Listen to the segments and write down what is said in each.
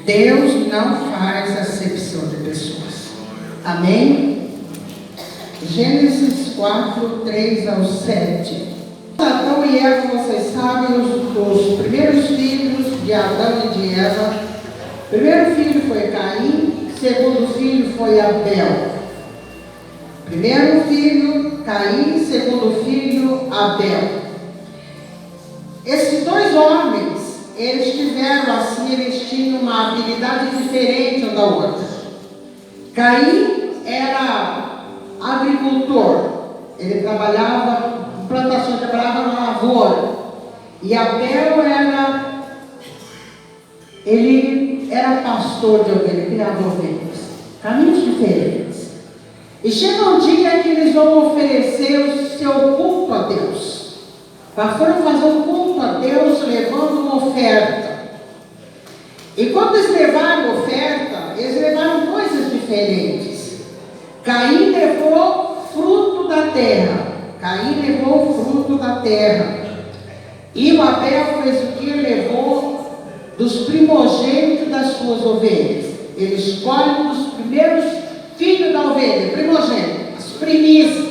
Deus não faz acepção de pessoas. Amém? Gênesis 4, 3 ao 7. Adão e Eva, vocês sabem, os primeiros filhos de Adão e de Eva. O primeiro filho foi Caim, o segundo filho foi Abel. Primeiro filho, Caim, segundo filho, Abel. Esses dois homens, eles tiveram assim, eles tinham uma habilidade diferente um da outra. Caim era agricultor, ele trabalhava em plantação, trabalhava na lavoura. E Abel ele era pastor de ovelhas, criava ovelhas. Caminhos diferentes. E chega um dia que eles vão oferecer o seu culto a Deus. Foram fazer um culto a Deus levando uma oferta. E quando eles levaram a oferta, eles levaram coisas diferentes. Caim levou fruto da terra. E o Abel fez o que? Levou dos primogênitos das suas ovelhas. Ele escolhe os primeiros filhos da ovelha, primogênito, as primícias,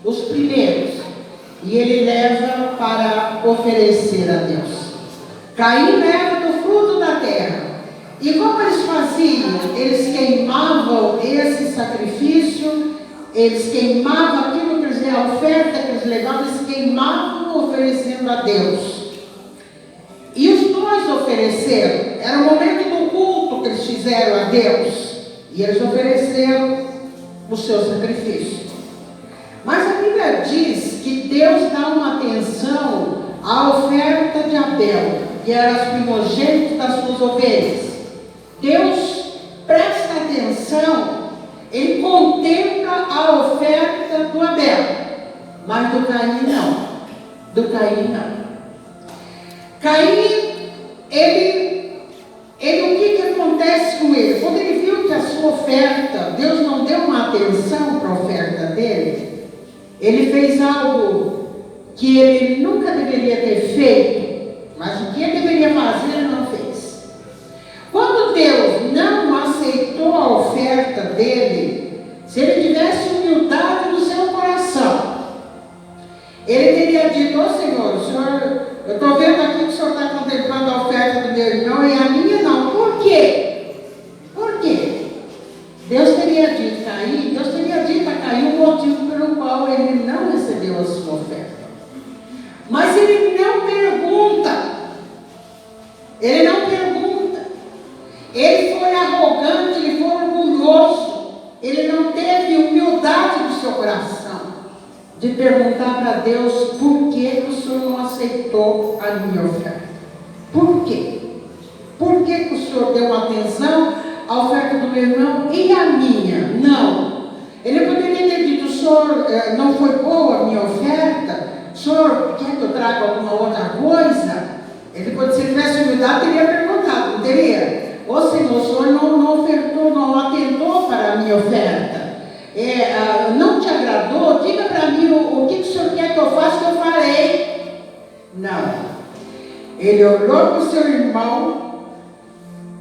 os primeiros. E ele leva para oferecer a Deus. Caim leva do fruto da terra. E como eles faziam? Eles queimavam esse sacrifício, eles queimavam aquilo que eles, a oferta que eles levavam, eles queimavam oferecendo a Deus. E os dois ofereceram, era o momento do culto que eles fizeram a Deus. E eles ofereceram o seu sacrifício. Mas a Bíblia diz que Deus dá uma atenção à oferta de Abel, que era as primogênitas das suas ovelhas. Deus presta atenção, ele contempla a oferta do Abel, mas do Caim não. Caim, o que acontece com ele? Quando ele viu que a sua oferta, Deus não deu uma atenção para a oferta dele, ele fez algo que ele nunca deveria ter feito, mas o que ele deveria fazer, ele não fez. Quando Deus não aceitou a oferta dele, se ele tivesse humildade no seu coração, ele teria dito: ó Senhor, eu estou vendo aqui que o Senhor está contemplando a oferta do meu irmão e a minha não. Por quê? Deus teria dito a Caim o motivo pelo qual ele não recebeu a sua oferta. Mas ele não pergunta. Ele foi arrogante, ele foi orgulhoso. Ele não teve humildade no seu coração de perguntar para Deus: por que o Senhor não aceitou a minha oferta? Por quê? Por que o Senhor deu atenção à oferta do meu irmão e a minha? Não. Ele poderia ter dito: Senhor, não foi boa a minha oferta? Senhor, quer que eu traga alguma outra coisa? Ele, se tivesse humildade, teria perguntado, não teria? Ô Senhor, o Senhor não ofertou, não atentou para a minha oferta. Não te agradou? Diga para mim o que o Senhor quer que eu faça, que eu farei. Não. Ele olhou para o seu irmão,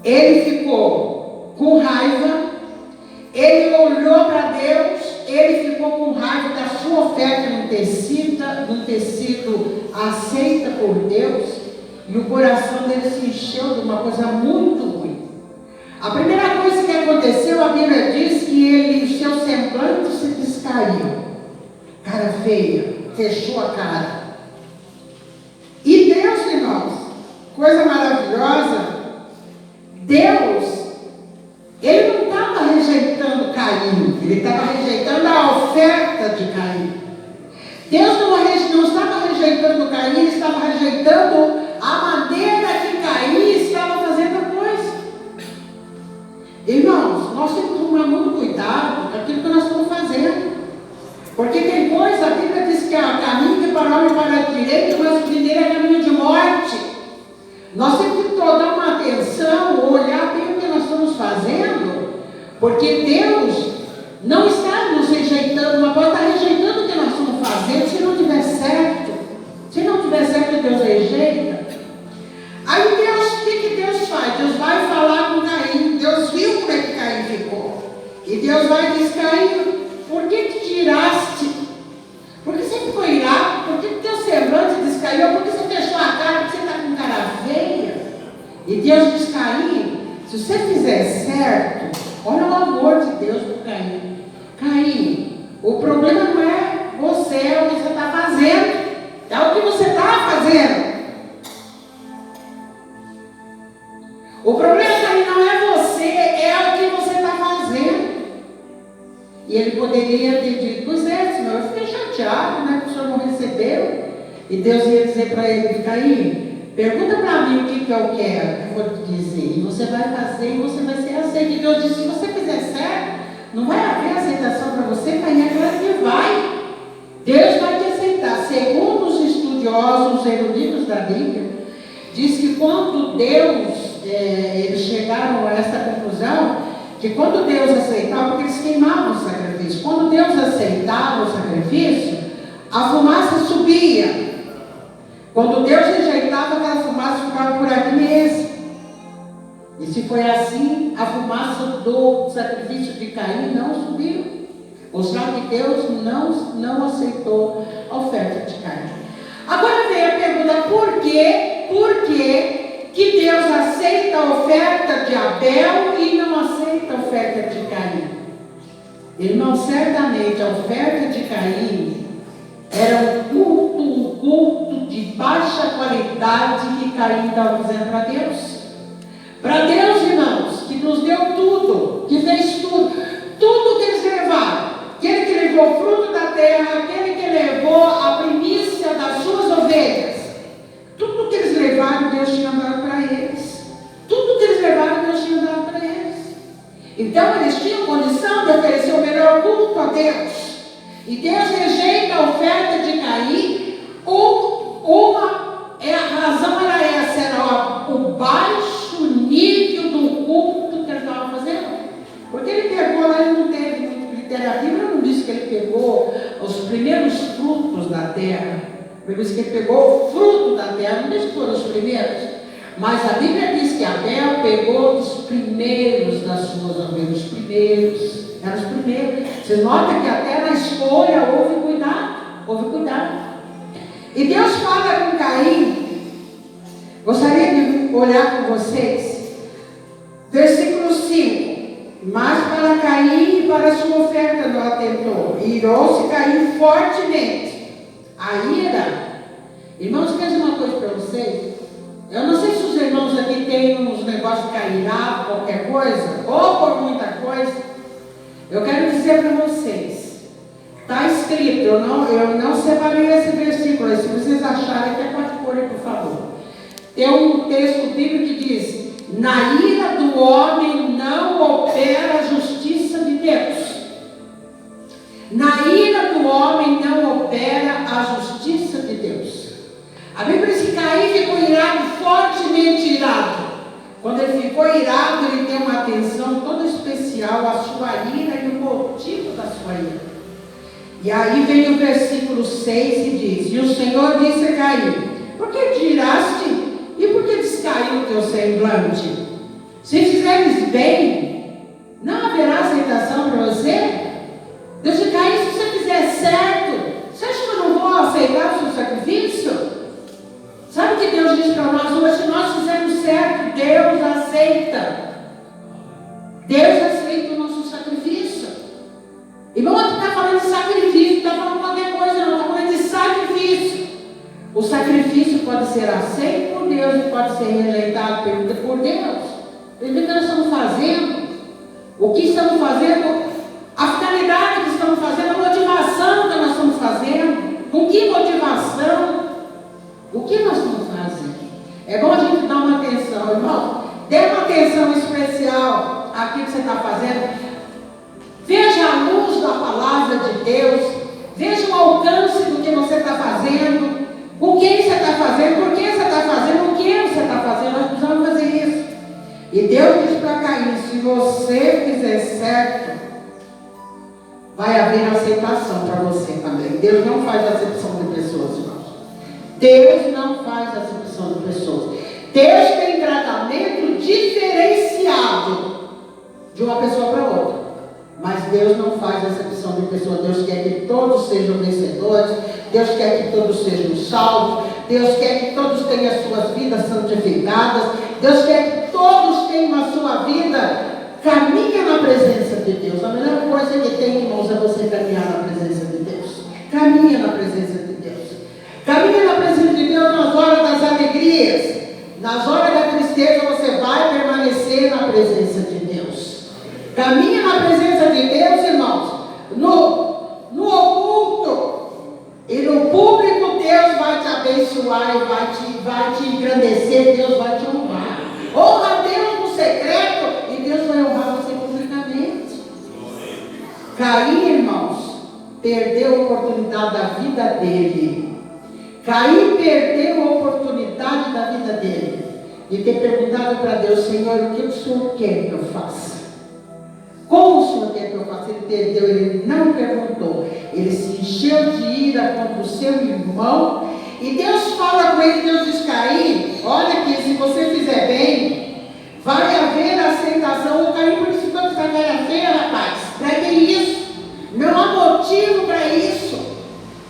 ele ficou com raiva, ele olhou para Deus, ele ficou com raiva da sua oferta não ter sido aceita por Deus, e o coração dele se encheu de uma coisa muito ruim. A primeira coisa que aconteceu, a Bíblia diz que o seu semblante se descaiu, cara feia, fechou a cara. E Deus, irmãos, coisa maravilhosa, Deus, ele não estava rejeitando Caim, ele estava rejeitando a oferta de Caim. Deus não estava rejeitando Caim, ele estava rejeitando a maneira que Caim estava fazendo a coisa. Irmãos, nós temos que tomar muito cuidado com aquilo que nós estamos fazendo. Porque tem coisa, a Bíblia diz que há caminho que para o homem para a direita, mas o que dele é caminho de morte. Nós temos que dar uma atenção, olhar bem o que nós estamos fazendo, porque Deus não está nos rejeitando, mas pode estar rejeitando o que nós estamos fazendo se não tiver certo. Se não tiver certo, Deus rejeita. Aí Deus, o que Deus faz? Deus vai falar com Caim. E Deus vai dizer: Caim, por que te tiraste? Por que você ficou irado? Por que teu semblante descaiu? Por que você fechou a cara? Por que você está com cara feia? E Deus diz: Caim, se você fizer certo, olha o amor de Deus para Caim. Caim, o problema não é você, é o que você está fazendo. É o que você está fazendo. O problema, Caim, não é você, é o que você está fazendo. E ele poderia ter dito: pois é, senhor, eu fiquei chateado, né, que o senhor não recebeu. E Deus ia dizer para ele: Caim, pergunta para mim o que eu quero, eu vou te dizer. E você vai fazer e você vai ser aceito. E Deus disse: se você fizer certo, não vai haver aceitação para você, Caim, é claro que vai. Deus vai te aceitar. Segundo os estudiosos, os eruditos da Bíblia, diz que quando eles chegaram a essa conclusão, que quando Deus aceitava, porque eles queimavam o sacrifício, quando Deus aceitava o sacrifício, a fumaça subia. Quando Deus rejeitava, aquela fumaça ficava por aqui mesmo. E se foi assim, a fumaça do sacrifício de Caim não subiu. Mostrando que Deus não aceitou a oferta de Caim. Agora vem a pergunta: por que Deus aceita a oferta de Abel e não aceita a oferta de Caim? Irmão, certamente a oferta de Caim era um culto de baixa qualidade que Caim estava fazendo para Deus. Para Deus, irmãos, que nos deu tudo, que fez tudo que eles levaram. Aquele que levou o fruto da terra, aquele que levou a primícia das suas ovelhas. Tudo que eles levaram, Deus tinha dado para eles. Tudo que eles levaram, Deus tinha dado para eles. Então eles tinham condição de oferecer o melhor culto a Deus. E Deus rejeita a oferta de Caim. A razão era essa, era o baixo nível do culto que ele estava fazendo. Porque ele pegou lá, ele não teve muito critério. A Bíblia não diz que ele pegou os primeiros frutos da terra. A Bíblia diz que ele pegou o fruto da terra, não diz que foram os primeiros. Mas a Bíblia diz que Abel pegou os primeiros das suas ovelhas, os primeiros. Eram os primeiros. Você nota que até na escolha houve cuidado. E Deus fala com Caim. Gostaria de olhar com vocês. Versículo 5. Mas para Caim e para a sua oferta não atentou. E irou-se Caim fortemente. A ira. Irmãos, quer dizer uma coisa para vocês? Eu não sei se os irmãos aqui têm uns negócios de cair irado, qualquer coisa, ou por muita coisa. Eu quero dizer para vocês. Está escrito, eu não separei esse versículo. Se vocês acharem, até pode pôr aí, por favor. Tem um texto bíblico que diz: na ira do homem não opera a justiça de Deus. Na ira do homem não opera a justiça de Deus. A Bíblia diz que Caim ficou irado, fortemente irado. Quando ele ficou irado, ele tem uma atenção toda especial à sua ira e o motivo da sua ira. E aí vem o versículo 6 e diz: e o Senhor disse a Caim: por que te iraste? E por que descaiu o teu semblante? Se fizeres bem, não haverá aceitação para você? Deus disse: Caim, se você fizer certo, você acha que eu não vou aceitar o seu sacrifício? Sabe o que Deus diz para nós hoje? Se nós fizermos certo, Deus aceita. Deus aceita o nosso sacrifício. Irmão, não está falando de sacrifício, não está falando qualquer coisa, não, está falando de sacrifício. O sacrifício pode ser aceito por Deus e pode ser rejeitado por Deus. O que nós estamos fazendo? O que estamos fazendo? A finalidade que estamos fazendo, a motivação que nós estamos fazendo. Com que motivação? O que nós estamos fazendo? É bom a gente dar uma atenção, irmão. Dê uma atenção especial àquilo que você está fazendo. Veja a luz da palavra de Deus. Veja o alcance do que você está fazendo. Com quem você está fazendo, por que você está fazendo, o que você está fazendo. Nós precisamos fazer isso. E Deus diz para Caim: se você fizer certo, vai haver aceitação para você também. Deus não faz acepção de pessoas, irmãos. Deus não faz acepção de pessoas. Deus tem tratamento diferenciado de uma pessoa para outra. Mas Deus não faz acepção de pessoa. Deus quer que todos sejam vencedores. Deus quer que todos sejam salvos. Deus quer que todos tenham as suas vidas santificadas. Deus quer que todos tenham a sua vida caminha na presença de Deus. A melhor coisa que tem, irmãos, é você caminhar na presença de Deus. Caminha na presença de Deus. Caminha na presença de Deus nas horas das alegrias. Nas horas da tristeza você vai permanecer na presença de Deus. Caminha na presença de Deus, irmãos. No oculto e no público, Deus vai te abençoar e vai te engrandecer. Deus vai te honrar. Honra Deus no secreto e Deus vai honrar você publicamente. Caim, irmãos, perdeu a oportunidade da vida dele. Caim perdeu a oportunidade da vida dele de ter perguntado para Deus: Senhor, o que o Senhor quer que eu faça? Como o Senhor quer que eu faça? Ele perdeu, ele não perguntou. Ele se encheu de ira contra o seu irmão. E Deus fala com ele, Deus diz: Caim, olha aqui, se você fizer bem, vai haver aceitação. O Caim, por isso que essa cara feia, rapaz. Para que isso? Não há motivo para isso.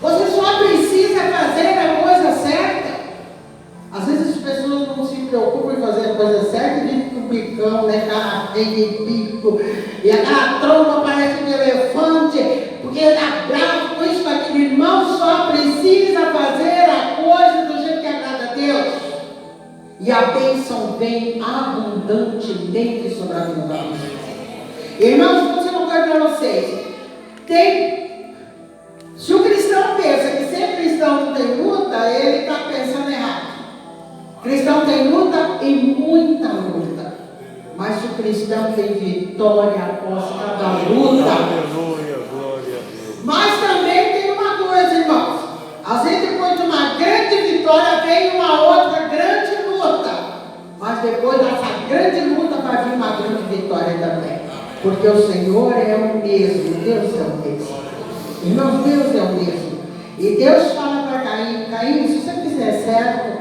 Você só precisa fazer a coisa certa. Às vezes as pessoas não se preocupam em fazer a coisa certa e vivem com bicão, né? Cara feia de bico. E aquela trompa parece um elefante, porque está bravo com isso, com aquele irmão. Só precisa fazer a coisa do jeito que agrada a Deus. E a bênção vem abundantemente sobre a vida da vida. Irmãos, vou dizer uma coisa para vocês. Se o cristão pensa que ser cristão não tem luta, ele está pensando errado. Cristão tem luta e muita luta. Mas o cristão tem vitória após cada luta. Aleluia, glória a Deus. Mas também tem uma coisa, irmãos. Às vezes depois de uma grande vitória vem uma outra grande luta. Mas depois dessa grande luta vai vir uma grande vitória também. Porque o Senhor é o mesmo. Deus é o mesmo. Irmãos, Deus é o mesmo. E Deus fala para Caim: Caim, se você fizer certo,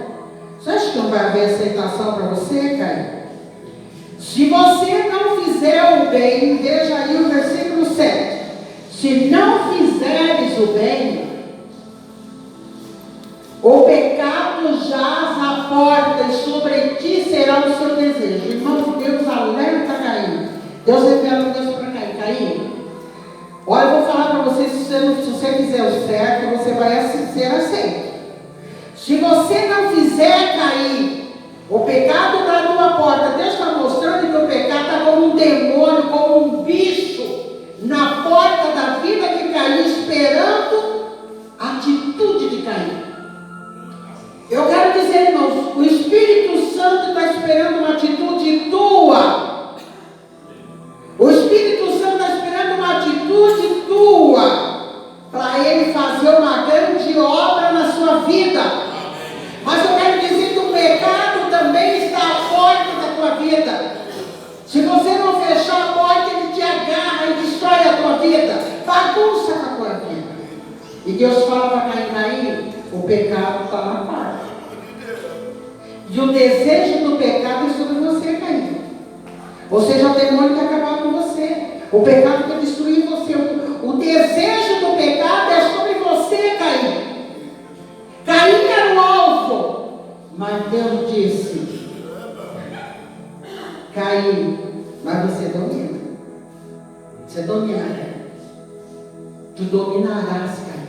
você acha que não vai haver aceitação para você, Caim? Se você não fizer o bem, veja aí o versículo 7. Se não fizeres o bem, o pecado jaz à porta e sobre ti será o seu desejo. Irmãos, Deus alerta Caim. Deus revela Deus para Caim: Caim, olha, eu vou falar para você, se você fizer o certo, você vai ser aceito. Se você não fizer, Caim, o pecado está à tua porta. Deus está mostrando que o pecado está como um demônio, como um bicho na porta da vida de Caim, esperando a atitude de Caim. Eu quero dizer, irmãos, o Espírito Santo está esperando uma atitude tua. O Espírito Santo está esperando uma atitude tua para ele fazer uma grande obra na sua vida. Mas eu quero dizer que o pecado também está à porta da tua vida. Se você não fechar a porta, ele te agarra e destrói a tua vida. Bagunça com a tua vida. E Deus fala para Caim: Caim, o pecado está na porta. E o desejo do pecado é sobre você, Caim. Ou seja, o demônio quer acabar com você. O pecado quer destruir você. O desejo do pecado é sobre você, Caim. Caim era o alvo. Mas Deus disse: Caim, mas você domina. Você dominará. Tu dominarás, Caim.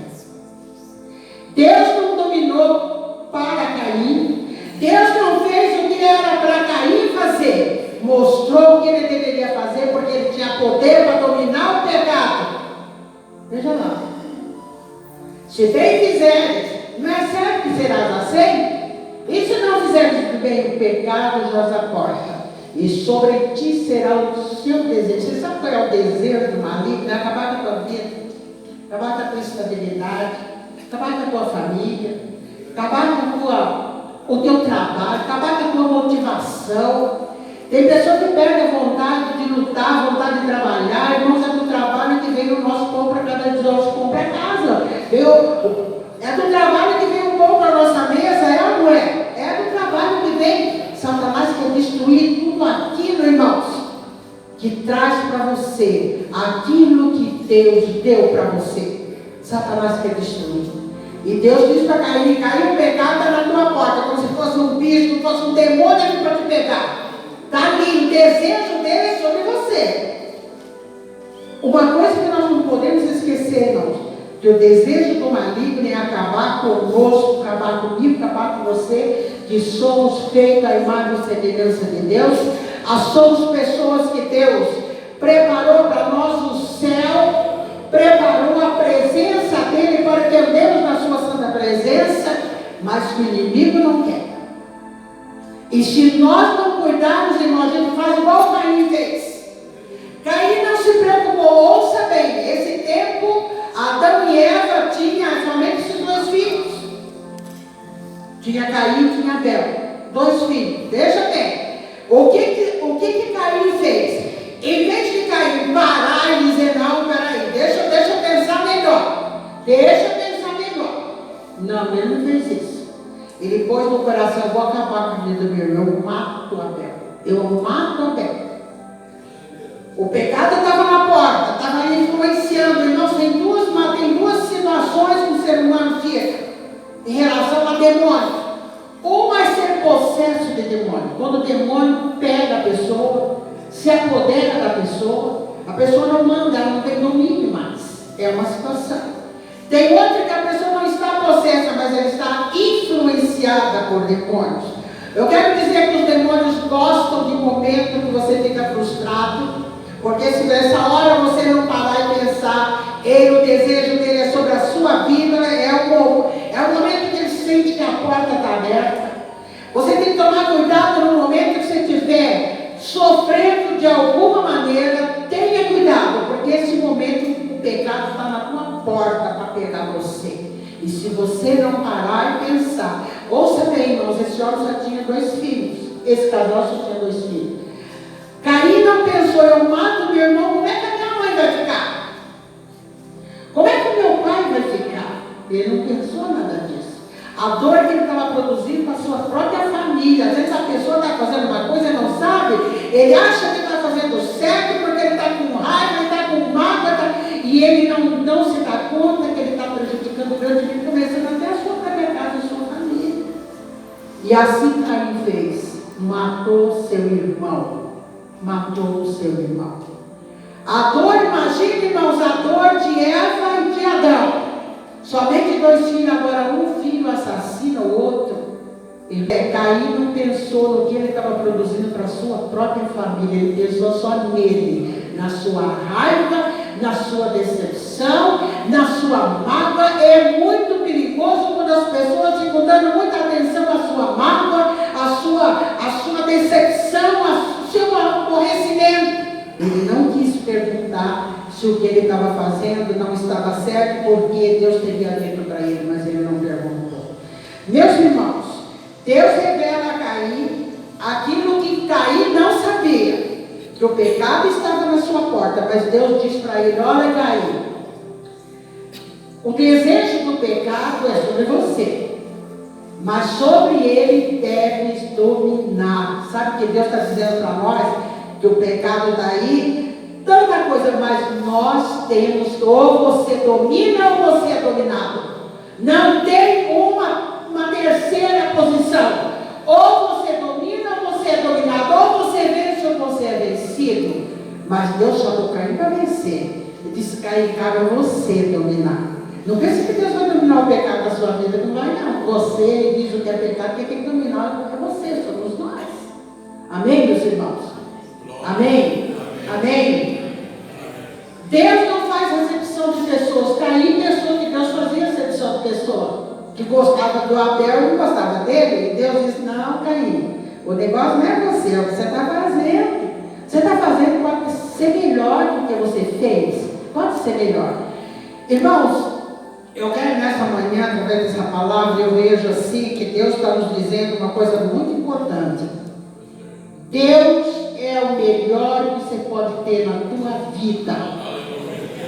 Deus não dominou para Caim. Deus não fez o que era para Caim fazer. Mostrou o que ele deveria fazer, porque ele tinha poder para dominar o pecado. Veja lá. Se bem fizeres, não é certo que serás aceito? E se não fizeres bem o pecado, jaz a porta. E sobre ti será o seu desejo. Você sabe qual é o desejo do maligno? É acabar com a tua vida, acabar com a tua estabilidade, acabar com a tua família, acabar com o teu trabalho, acabar com a tua motivação. Tem pessoa que perde a vontade de lutar, a vontade de trabalhar. Irmãos, é do trabalho que vem o nosso pão para cada dia, nosso pão para casa. É do trabalho que vem o pão para a nossa mesa, é ou não é? É do trabalho que vem. Satanás quer destruir tudo aquilo, irmãos. que traz para você aquilo que Deus deu para você, Satanás quer destruir. E Deus diz para Caim: Caim, o pecado está na tua porta, como se fosse um bicho, como se fosse um demônio aqui para te pegar. Está ali, o desejo dele é sobre você. Uma coisa que nós não podemos esquecer, irmãos, que o desejo do maligno é acabar conosco, acabar comigo, acabar com você, que somos feitos à imagem e semelhança de Deus. Somos pessoas que Deus preparou para nós o céu, preparou a presença dele para que andemos na sua santa presença, mas que o inimigo não quer. E se nós não cuidarmos, irmão, a gente faz igual Caim fez. Caim não se preocupou. Ouça bem, nesse tempo Adão e Eva tinham somente esses 2 filhos. Tinha Caim e tinha Abel, 2 filhos. Veja bem, o que Caim fez? Em vez de Caim parar e dizer: não, peraí, deixa eu pensar melhor. Não, ele não fez isso. Ele pôs no coração: eu vou acabar com a vida do meu irmão, eu mato Abel. O pecado estava na porta, estava influenciando. Irmãos, tem duas situações que o ser humano fica em relação a demônio. Uma é ser possesso de demônio. Quando o demônio pega a pessoa, se apodera da pessoa, a pessoa não manda, ela não tem domínio mais. É uma situação. Tem outra que a pessoa não está possessa, mas ela está influenciada por demônios. Eu quero dizer que os demônios gostam de momento que você fica frustrado, porque se nessa hora você não parar e pensar, o desejo dele é sobre a sua vida, é o momento que ele sente que a porta está aberta. Você tem que tomar cuidado no momento que você estiver sofrendo de alguma maneira. Tenha cuidado, porque esse momento o pecado está na tua porta para pegar você. E se você não parar e pensar, ouça bem, irmãos, esse homem só tinha 2 filhos, esse casal só tinha 2 filhos. Caim não pensou: eu mato meu irmão, como é que a minha mãe vai ficar? Como é que o meu pai vai ficar? Ele não pensou nada disso. A dor que ele estava produzindo para a sua própria família. Às vezes a pessoa está fazendo uma coisa e não sabe, ele acha que está fazendo certo porque ele está com raiva, ele está com mágoa, e ele não se dá conta que ele está prejudicando grandemente, começando até a sua própria casa, a sua família. E assim Caim fez: matou seu irmão. A dor, imagine, irmãos, a dor de Eva e de Adão. Somente 2 filhos, agora um filho assassina o outro. Caim não pensou no que ele estava produzindo para a sua própria família, ele pensou só nele, na sua raiva, na sua decepção, na sua mágoa. É muito perigoso quando as pessoas ficam dando muita atenção à sua mágoa, à sua decepção, ao seu aborrecimento. Ele não quis perguntar se o que ele estava fazendo não estava certo, porque Deus teria dito para ele, mas ele não perguntou. Meus irmãos, Deus revela a Caim aquilo que Caim não sabia, que o pecado estava na sua porta, mas Deus diz para ele: olha, Caim, o desejo do pecado é sobre você, mas sobre ele deves dominar. Sabe o que Deus está dizendo para nós? Que o pecado está aí, tanta coisa, mas nós temos, ou você domina ou você é dominado. Não tem uma terceira posição. Ou você domina ou você é dominado, ou você vence ou você é vencido. Mas Deus chamou Caim para vencer. Ele disse: Caim, cabe a você dominar. Não pense que Deus vai dominar o pecado da sua vida, não vai não. Você diz o que é pecado, quem tem que dominar é você, somos nós. Amém, meus irmãos? Amém? Amém? Deus não faz acepção de pessoas. Caim pensou que Deus fazia acepção de pessoa, que gostava do Abel e não gostava dele. E Deus disse: não, Caim, o negócio não é você, é o que você está fazendo. Você está fazendo, pode ser melhor do que você fez. Pode ser melhor. Irmãos, eu quero nessa manhã, através dessa palavra, eu vejo assim que Deus está nos dizendo uma coisa muito importante. Deus é o melhor que você pode ter na tua vida.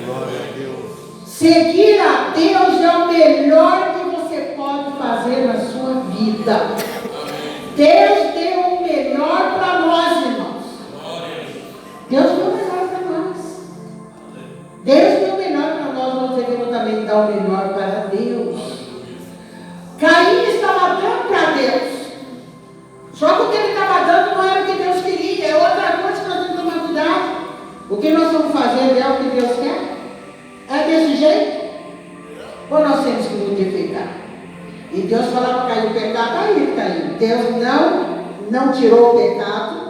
Glória a Deus. Seguir a Deus é o melhor que você pode fazer na sua vida. Deus deu o melhor para nós, irmãos. Deus deu o melhor para nós. Deus deu o melhor para nós, nós devemos também dar o melhor para Deus. Caim estava dando para Deus. Só que o que ele estava dando não era o que Deus queria. É outra coisa que nós temos que tomar cuidado. O que nós estamos fazendo é o que Deus quer? É desse jeito? Ou nós temos que modificar? E Deus falava para Caim, o pecado aí, Caim. Deus não tirou o pecado.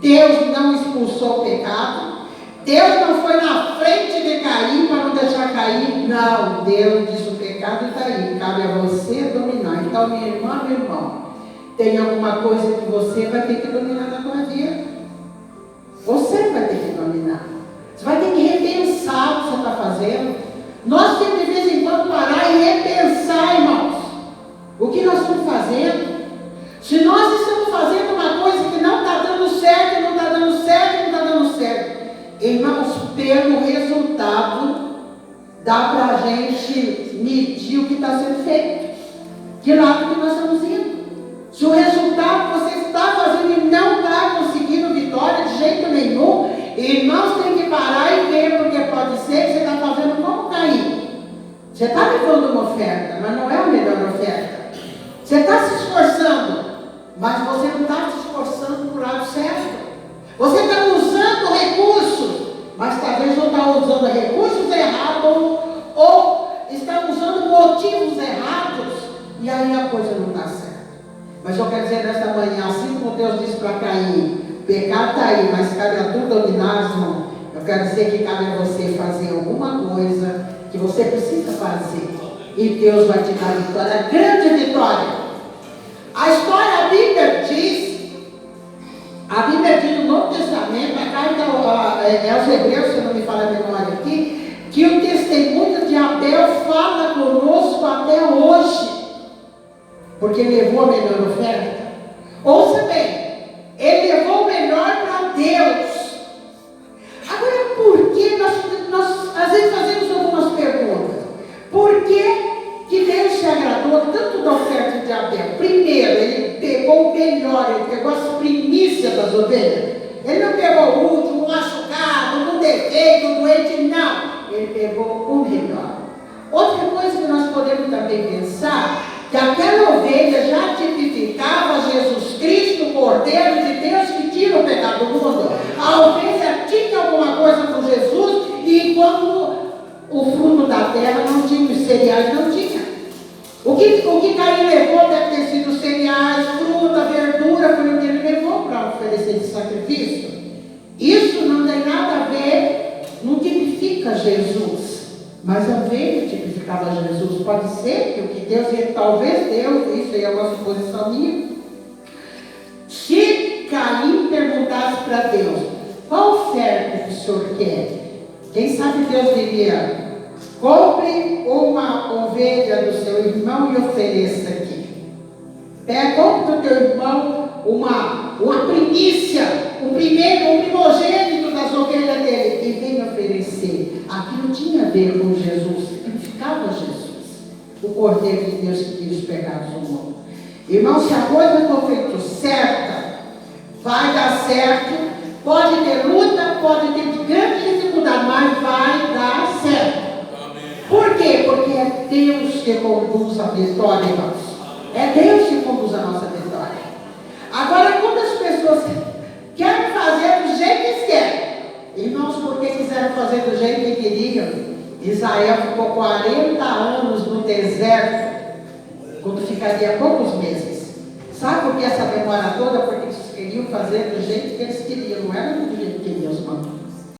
Deus não expulsou o pecado. Deus não foi na frente de Caim para não deixar cair. Não, Deus disse: o pecado está aí, cabe a você dominar. Então, minha irmã, meu irmão, tem alguma coisa que você vai ter que dominar na sua vida. Você vai ter que dominar. Você vai ter que repensar o que você está fazendo. Nós temos de vez em quando parar e repensar, irmãos, o que nós estamos fazendo. Se nós estamos fazendo uma coisa que não está dando certo, não está dando certo, não está dando certo, irmãos, pelo resultado, dá para a gente medir o que está sendo feito, que lado que nós estamos indo. Se o resultado você está fazendo e não está conseguindo vitória de jeito nenhum, irmãos, tem que parar e ver, porque pode ser que você está fazendo como Caim. Você está levando uma oferta, mas não é a melhor oferta. Você está se esforçando, mas você não está se esforçando para o lado certo. Você está usando recursos, mas talvez não está usando recursos errados ou está usando motivos errados, e aí a coisa não está certa. Mas eu quero dizer nesta manhã, assim como Deus disse para Caim, o pecado está aí, mas cabe a tu dominar, irmão. Eu quero dizer que cabe a você fazer alguma coisa que você precisa fazer, e Deus vai te dar vitória, grande vitória. A história, a Bíblia diz no Novo Testamento, a carta aos Hebreus, se não me falha a memória aqui, que o testemunho de Abel fala conosco até hoje, porque ele levou a melhor oferta. Ouça bem, ele levou o melhor para Deus. Agora, por que nós às vezes fazemos algumas perguntas? Por que Deus se agradou tanto da oferta de Abel? Primeiro, ele pegou o melhor, ele pegou as primícias das ovelhas. Ele não pegou o último, o machucado, o defeito, o doente, não. Ele pegou o melhor. Outra coisa que nós podemos também pensar, que aquela ovelha já tipificava Jesus Cristo, o Cordeiro de Deus que tira o pecado do mundo. A ovelha tinha alguma coisa com Jesus, e quando o fruto da terra não tinha, os cereais não tinha. O que Caim levou deve ter sido cereais, fruta, verdura, foi o que ele levou para oferecer de sacrifício. Isso não tem nada a ver, não tipifica Jesus. Mas a ovelha tipificava Jesus. Pode ser que o que Deus, talvez Deus, isso aí é uma suposição minha. Se Caim perguntasse para Deus, qual oferta que o Senhor quer? Quem sabe Deus diria: compre uma ovelha do seu irmão e ofereça aqui. Compre do teu irmão uma primícia, um primogênito das ovelhas dele, e venha oferecer. Aqui não tinha a ver com Jesus, significava Jesus, o Cordeiro de Deus que tira os pecados do mundo. Irmão, se a coisa for feita certa, vai dar certo. Pode ter luta, pode ter grande dificuldade, mas vai dar certo. Por quê? Porque é Deus que conduz a vitória, irmãos. É Deus que conduz a nossa vitória. Agora, quantas pessoas querem fazer do jeito que eles querem? Irmãos, porque quiseram fazer do jeito que queriam, Israel ficou 40 anos no deserto, quando ficaria poucos meses. Sabe por que essa demora toda? Porque eles queriam fazer do jeito que eles queriam, não era do jeito que Deus mandou.